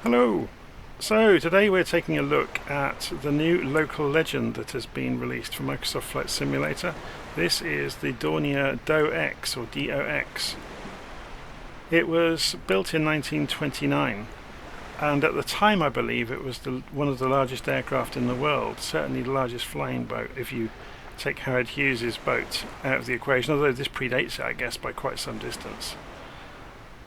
Hello! So today we're taking a look at the new local legend that has been released for Microsoft Flight Simulator. This is the Dornier Do X or DOX. It was built in 1929 and at the time I believe it was one of the largest aircraft in the world, certainly the largest flying boat if you take Howard Hughes's boat out of the equation, although this predates it I guess by quite some distance.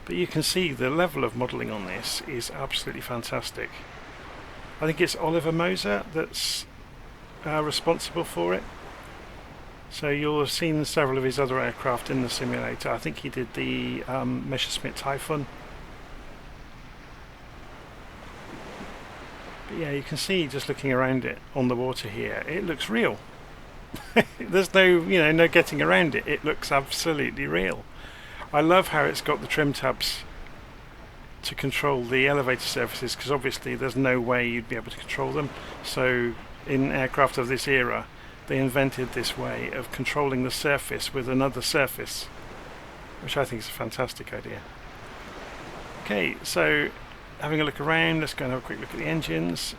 But you can see the level of modelling on this is absolutely fantastic. I think it's Oliver Moser that's responsible for it. So you'll have seen several of his other aircraft in the simulator. I think he did the Messerschmitt Typhoon. But yeah, you can see just looking around it on the water here, it looks real. There's no getting around it. It looks absolutely real. I love how it's got the trim tabs to control the elevator surfaces, because obviously there's no way you'd be able to control them. So in aircraft of this era they invented this way of controlling the surface with another surface, which I think is a fantastic idea. Okay, so having a look around, let's go and have a quick look at the engines.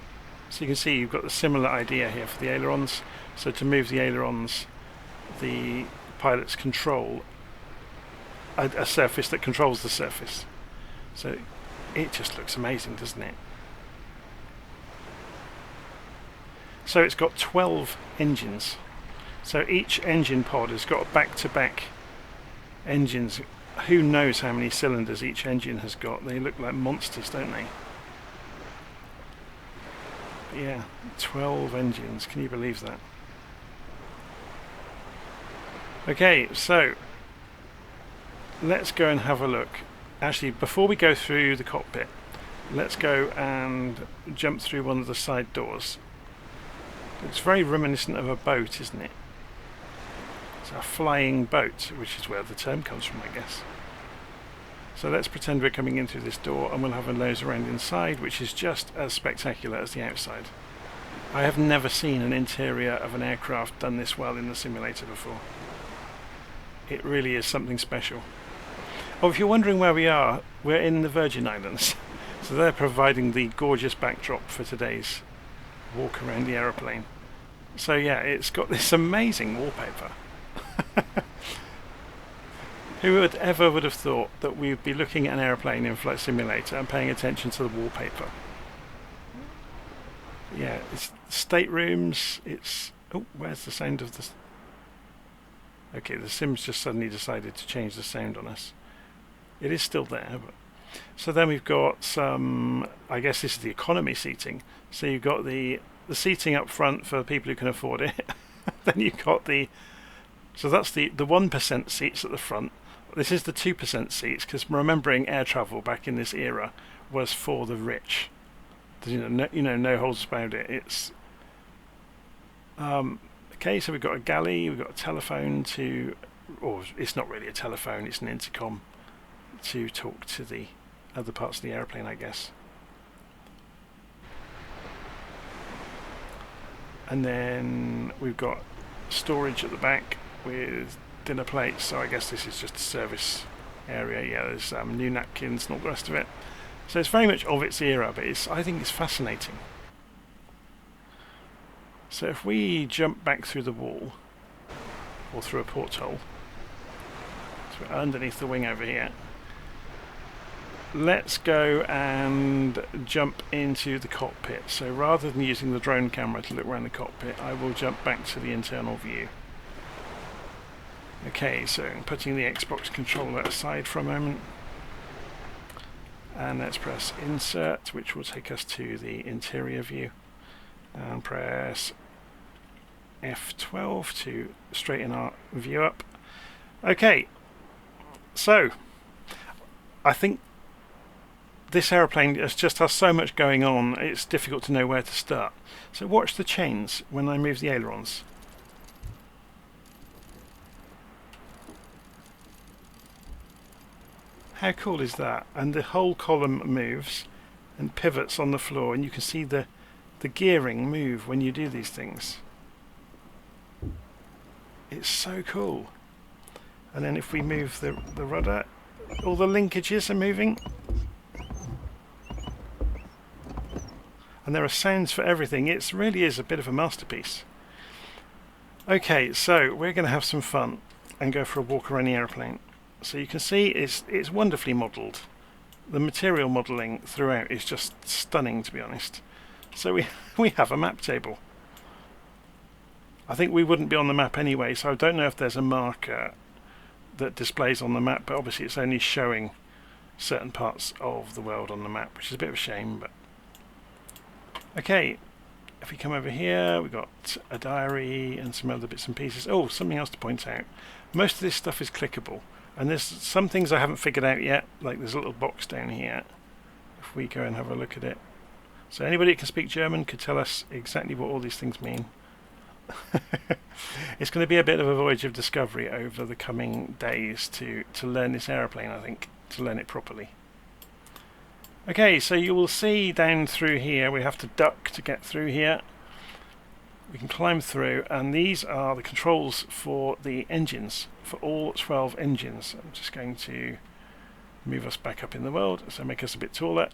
So you can see you've got the similar idea here for the ailerons. So to move the ailerons, the pilots control a surface that controls the surface. So it just looks amazing, doesn't it? So it's got 12 engines. So each engine pod has got back-to-back engines. Who knows how many cylinders each engine has got? They look like monsters, don't they? But yeah, 12 engines. Can you believe that? Okay, so let's go and have a look. Actually, before we go through the cockpit, let's go and jump through one of the side doors. It's very reminiscent of a boat, isn't it? It's a flying boat, which is where the term comes from, I guess. So let's pretend we're coming in through this door and we'll have a nose around inside, which is just as spectacular as the outside. I have never seen an interior of an aircraft done this well in the simulator before. It really is something special. Oh, if you're wondering where we are, we're in the Virgin Islands. So they're providing the gorgeous backdrop for today's walk around the aeroplane. So yeah, it's got this amazing wallpaper. Who would have thought that we'd be looking at an aeroplane in Flight Simulator and paying attention to the wallpaper? Yeah, it's staterooms, it's... Oh, where's the sound of this? Okay, the Sim's just suddenly decided to change the sound on us. It is still there, but... So then we've got some... I guess this is the economy seating. So you've got the seating up front for people who can afford it. Then you've got the... So that's the 1% seats at the front. This is the 2% seats, because remembering air travel back in this era was for the rich. No holds about it. It's... Okay, so we've got a galley, we've got a telephone or it's not really a telephone, it's an intercom to talk to the other parts of the aeroplane, I guess. And then we've got storage at the back with dinner plates, so I guess this is just a service area. Yeah, there's new napkins and all the rest of it. So it's very much of its era, but I think it's fascinating. So if we jump back through the wall, or through a porthole, so we're underneath the wing over here, let's go and jump into the cockpit. So rather than using the drone camera to look around the cockpit, I will jump back to the internal view. Okay, so putting the Xbox controller aside for a moment, and let's press Insert, which will take us to the interior view. And press F12 to straighten our view up. Okay, so I think this aeroplane just has so much going on, it's difficult to know where to start. So watch the chains when I move the ailerons. How cool is that? And the whole column moves and pivots on the floor, and you can see the gearing move when you do these things. It's so cool. And then if we move the rudder, all the linkages are moving. and there are sounds for everything. It really is a bit of a masterpiece. Okay, so we're going to have some fun and go for a walk around the aeroplane. So you can see it's wonderfully modelled. The material modelling throughout is just stunning, to be honest. So we have a map table. I think we wouldn't be on the map anyway, so I don't know if there's a marker that displays on the map, but obviously it's only showing certain parts of the world on the map, which is a bit of a shame. But okay, if we come over here, we've got a diary and some other bits and pieces. Oh, something else to point out. Most of this stuff is clickable, and there's some things I haven't figured out yet, like there's a little box down here. If we go and have a look at it. So anybody that can speak German could tell us exactly what all these things mean. It's going to be a bit of a voyage of discovery over the coming days to learn this aeroplane, I think, to learn it properly. Okay, so you will see down through here, we have to duck to get through here. We can climb through, and these are the controls for the engines, for all 12 engines. I'm just going to move us back up in the world, so make us a bit taller.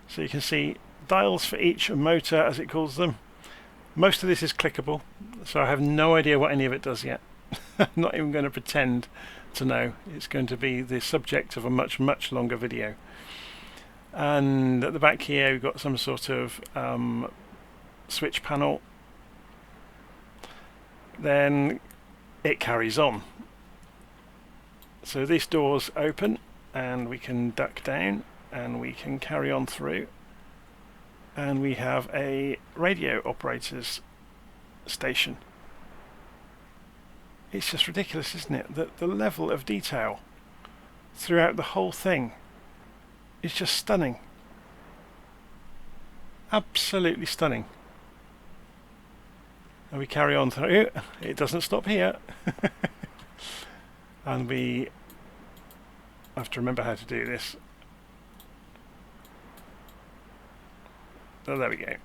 So you can see dials for each motor, as it calls them. Most of this is clickable, so I have no idea what any of it does yet. I'm not even going to pretend to know. It's going to be the subject of a much, much longer video. And at the back here we've got some sort of switch panel. Then it carries on. So these doors open and we can duck down and we can carry on through. And we have a radio operator's station. It's just ridiculous, isn't it? The level of detail throughout the whole thing is just stunning. Absolutely stunning. And we carry on through. It doesn't stop here. And we have to remember how to do this. So there we go.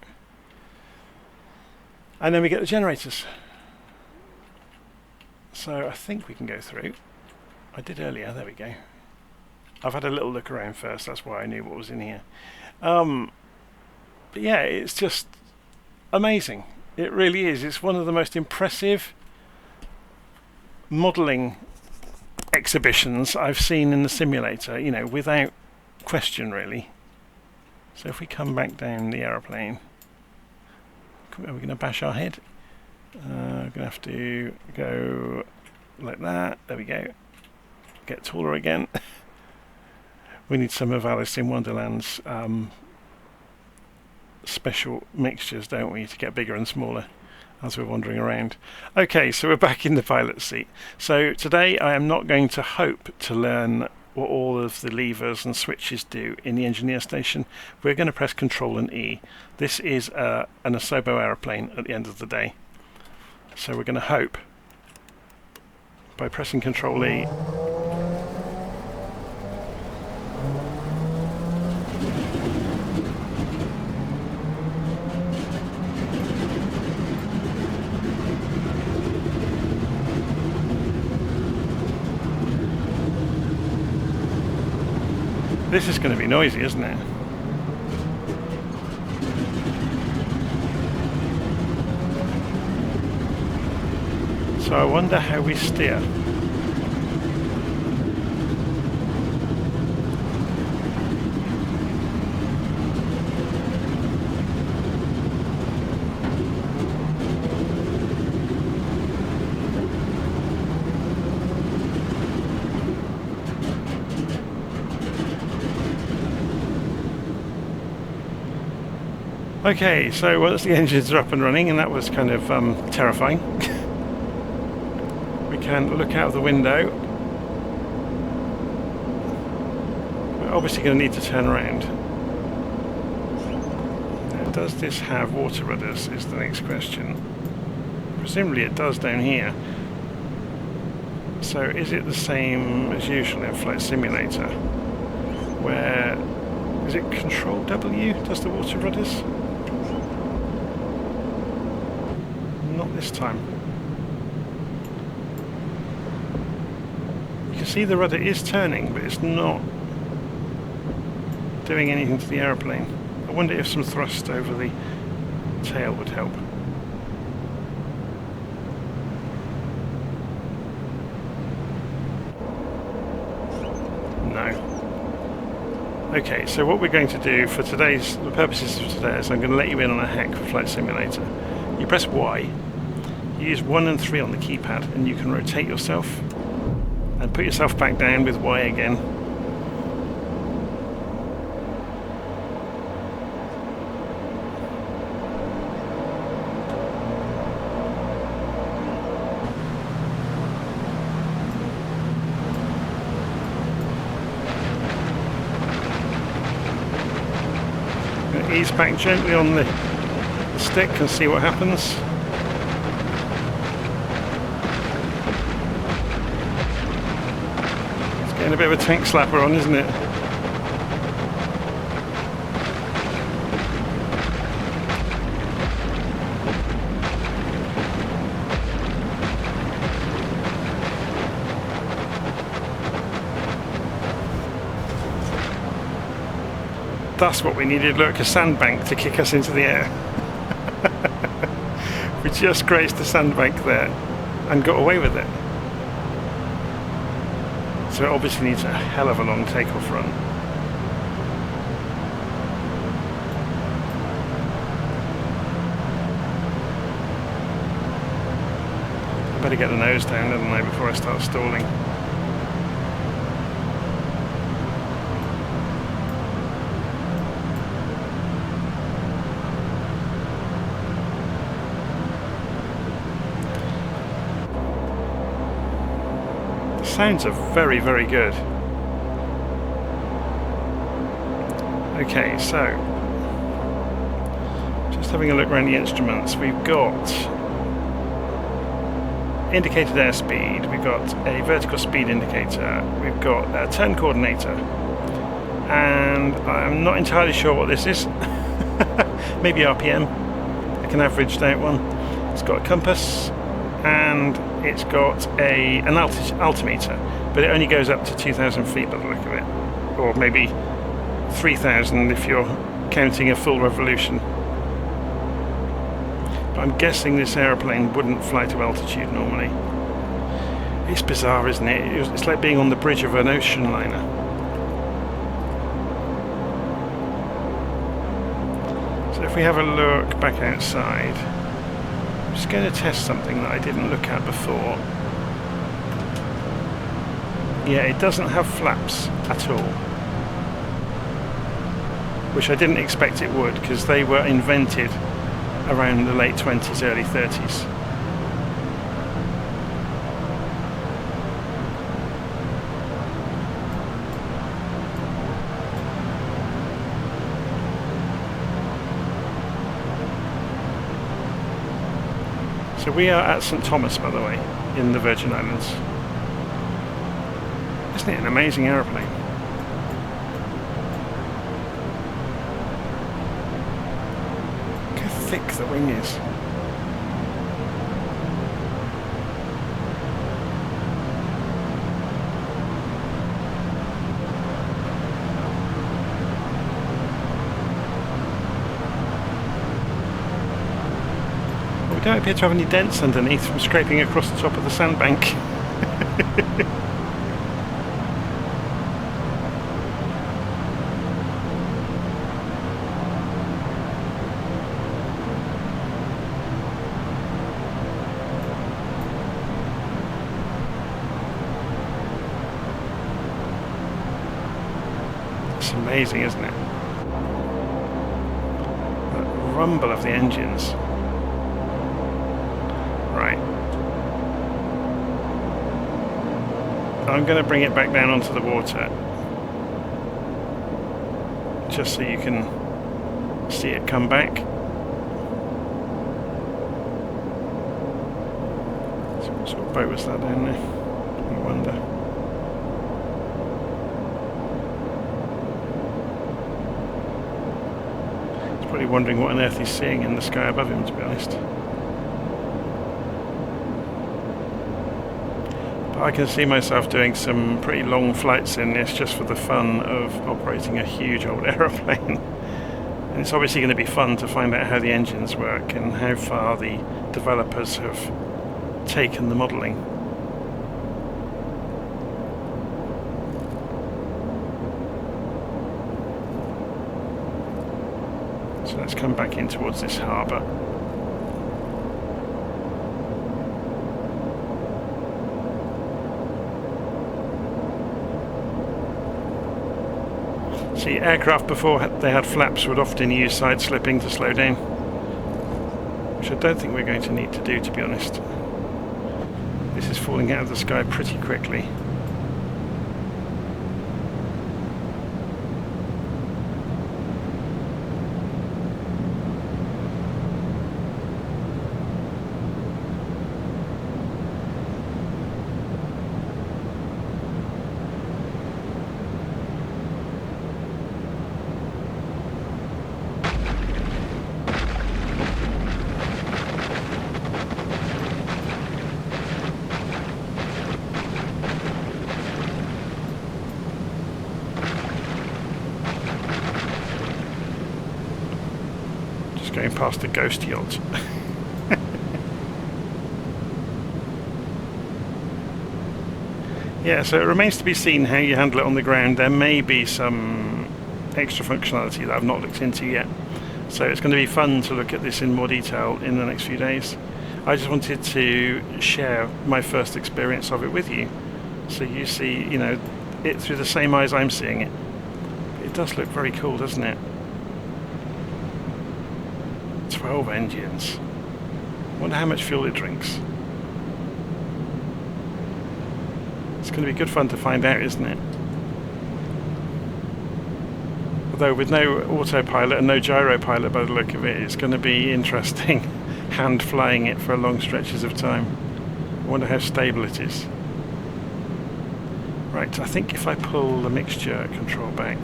And then we get the generators. So I think we can go through. I did earlier, there we go. I've had a little look around first, that's why I knew what was in here. But yeah, it's just amazing. It really is. It's one of the most impressive modelling exhibitions I've seen in the simulator, you know, without question really. So if we come back down the aeroplane, are we going to bash our head? We're going to have to go like that. There we go. Get taller again. We need some of Alice in Wonderland's special mixtures, don't we, to get bigger and smaller as we're wandering around. Okay, so we're back in the pilot seat. So today I am not going to hope to learn what all of the levers and switches do in the engineer station. We're going to press Control and E. This is an Asobo aeroplane at the end of the day. So we're going to hope by pressing Control E this is going to be noisy, isn't it? So I wonder how we steer. Okay, so once the engines are up and running, and that was kind of terrifying, we can look out of the window. We're obviously going to need to turn around. Now, does this have water rudders is the next question. Presumably it does down here. So is it the same as usual in Flight Simulator, where is it Control W does the water rudders? Not this time. You can see the rudder is turning, but it's not doing anything to the aeroplane. Oh, wonder if some thrust over the tail would help. No. Okay, so what we're going to do for the purposes of today is I'm going to let you in on a hack for Flight Simulator. You press Y, you use 1 and 3 on the keypad, and you can rotate yourself and put yourself back down with Y again. Ease back gently on the stick and see what happens. It's getting a bit of a tank slapper on, isn't it? That's what we needed, look, a sandbank to kick us into the air. We just grazed the sandbank there and got away with it. So it obviously needs a hell of a long takeoff run. I better get the nose down, don't I, before I start stalling. Sounds are very, very good. Okay, so just having a look around the instruments, we've got indicated airspeed, we've got a vertical speed indicator, we've got a turn coordinator, and I'm not entirely sure what this is. Maybe RPM, like an averaged out one. It's got a compass, and it's got an altimeter, but it only goes up to 2,000 feet by the look of it, or maybe 3,000 if you're counting a full revolution. But I'm guessing this aeroplane wouldn't fly to altitude normally. It's bizarre, isn't it? It's like being on the bridge of an ocean liner. So if we have a look back outside, I'm just going to test something that I didn't look at before. Yeah, it doesn't have flaps at all, which I didn't expect it would, because they were invented around the late 20s, early 30s. So we are at St Thomas, by the way, in the Virgin Islands. Isn't it an amazing aeroplane? Look how thick the wing is. We don't appear to have any dents underneath from scraping across the top of the sandbank. It's amazing, isn't it? That rumble of the engines. Right. I'm going to bring it back down onto the water, just so you can see it come back. So what sort of boat was that down there? I wonder. He's probably wondering what on earth he's seeing in the sky above him, to be honest. I can see myself doing some pretty long flights in this just for the fun of operating a huge old aeroplane. And it's obviously going to be fun to find out how the engines work and how far the developers have taken the modelling. So let's come back in towards this harbour. See, aircraft before they had flaps would often use side slipping to slow down, which I don't think we're going to need to do, to be honest. This is falling out of the sky pretty quickly. Going past a ghost yacht. Yeah, so it remains to be seen how you handle it on the ground. There may be some extra functionality that I've not looked into yet. So it's going to be fun to look at this in more detail in the next few days. I just wanted to share my first experience of it with you, so you see, you know, it through the same eyes I'm seeing it. It does look very cool, doesn't it? 12 engines. Wonder how much fuel it drinks. It's going to be good fun to find out, isn't it? Although with no autopilot and no gyro pilot by the look of it, it's going to be interesting hand flying it for long stretches of time. I wonder how stable it is. Right, I think if I pull the mixture control back,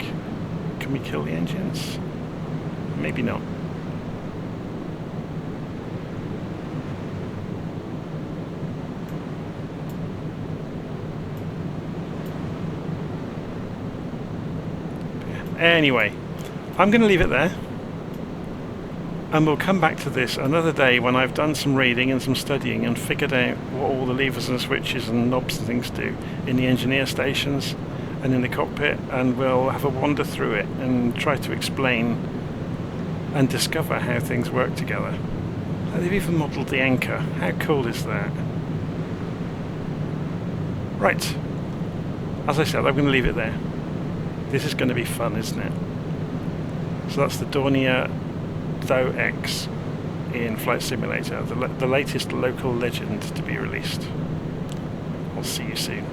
can we kill the engines? Maybe not. Anyway, I'm going to leave it there, and we'll come back to this another day when I've done some reading and some studying and figured out what all the levers and switches and knobs and things do in the engineer stations and in the cockpit, and we'll have a wander through it and try to explain and discover how things work together. They've even modelled the anchor. How cool is that? Right, as I said, I'm going to leave it there. This is going to be fun, isn't it? So that's the Dornier Do X in Flight Simulator, the latest local legend to be released. I'll see you soon.